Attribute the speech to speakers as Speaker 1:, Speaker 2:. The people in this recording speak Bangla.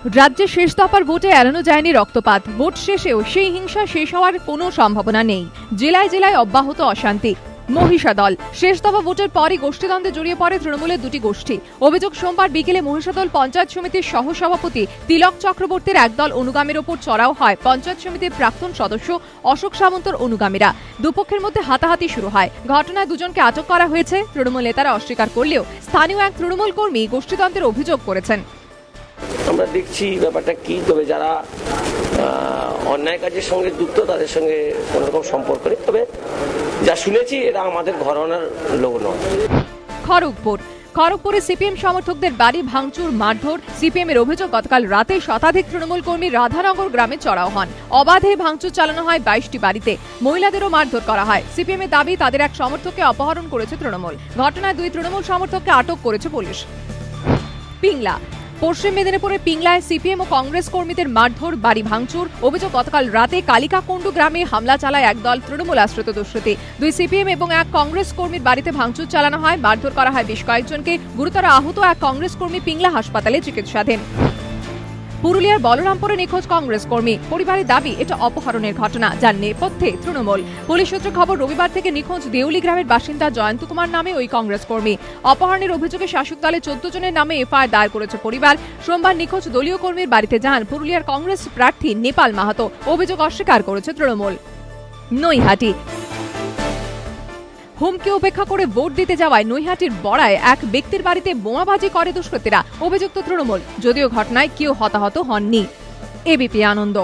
Speaker 1: রাজ্যে শেষ দফার ভোটে এড়ানো যায়নি রক্তপাত। ভোট শেষেও সেই হিংসা শেষ হওয়ার কোনো সম্ভাবনা নেই। জেলায় জেলায় অব্যাহত অশান্তি। মহিষাদল শেষ দফা ভোটের পরই গোষ্ঠীদ্বন্দ্বে জড়িয়ে পড়ে তৃণমূলের দুটি গোষ্ঠী। অভিযোগ, সোমবার বিকেলে মহিষাদল পঞ্চায়েত সমিতির সহসভাপতি তিলক চক্রবর্তীর একদল অনুগামীর ওপর চড়াও হয় পঞ্চায়েত সমিতির প্রাক্তন সদস্য অশোক সামন্তর অনুগামীরা। দুপক্ষের মধ্যে হাতাহাতি শুরু হয়। ঘটনায় দুজনকে আটক করা হয়েছে। তৃণমূল নেতারা অস্বীকার করলেও স্থানীয় এক তৃণমূল কর্মী গোষ্ঠীদ্বন্দ্বের অভিযোগ করেছেন।
Speaker 2: আমরা দেখছি ব্যাপারটা কি, তবে যারা অন্যায় কাজের সঙ্গে যুক্ত তাদের সঙ্গে কোনো রকম সম্পর্ক নেই। তবে যা শুনেছি এরা আমাদের ঘরানার লোক নয়।
Speaker 1: খড়গপুরে সিপিএম সমর্থকদের বাড়ি ভাঙচুর, মারধর। সিপিএম এর অভিযোগ, গতকাল রাতে শতাধিক তৃণমূল কর্মী রাধানগর গ্রামে চড়াও হন। অবাধে ভাঙচুর চালানো হয় 22টি বাড়িতে। মহিলাদেরও মারধর করা হয়। সিপিএম এর দাবি, তাদের এক সমর্থককে অপহরণ করেছে তৃণমূল। ঘটনায় 2 তৃণমূল সমর্থককে আটক করেছে পুলিশ। পিংলা পশ্চিম মেদিনীপুরের পিংলায় সিপিএম ও কংগ্রেস কর্মীদের মারধর, বাড়ি ভাঙচুর। অভিযোগ, গতকাল রাতে কালিকাকুণ্ডু গ্রামে হামলা চালায় একদল তৃণমূল আশ্রিত দুষ্কৃতী। 2 সিপিএম এবং এক কংগ্রেস কর্মীর বাড়িতে ভাঙচুর চালানো হয়। মারধর করা হয় বেশ কয়েকজনকে। গুরুতর আহত এক কংগ্রেস কর্মী পিংলা হাসপাতালে চিকিৎসাধীন। পুরুলিয়ার বলরামপুরে নিখোঁজ কংগ্রেস কর্মী। পরিবারের দাবি, এটা অপহরণের ঘটনা, যার নেপথ্যে তৃণমূল। পুলিশ সূত্রে খবর, রবিবার থেকে নিখোঁজ দেউলি গ্রামের বাসিন্দা জয়ন্ত কুমার নামে ওই কংগ্রেস কর্মী। অপহরণের অভিযোগে শাসক দলে 14 জনের নামে এফআইআর দায়ের করেছে পরিবার। সোমবার নিখোঁজ দলীয় কর্মীর বাড়িতে যান পুরুলিয়ার কংগ্রেস প্রার্থী নেপাল মাহাতো। অভিযোগ অস্বীকার করেছে তৃণমূল। নৈহাটি হুমকি উপেক্ষা করে ভোট দিতে যাওয়ায় নৈহাটির বড়ায় এক ব্যক্তির বাড়িতে বোমাবাজি করে দুষ্কৃতীরা। অভিযুক্ত তৃণমূল, যদিও ঘটনায় কেউ হতাহত হননি। এবিপি আনন্দ।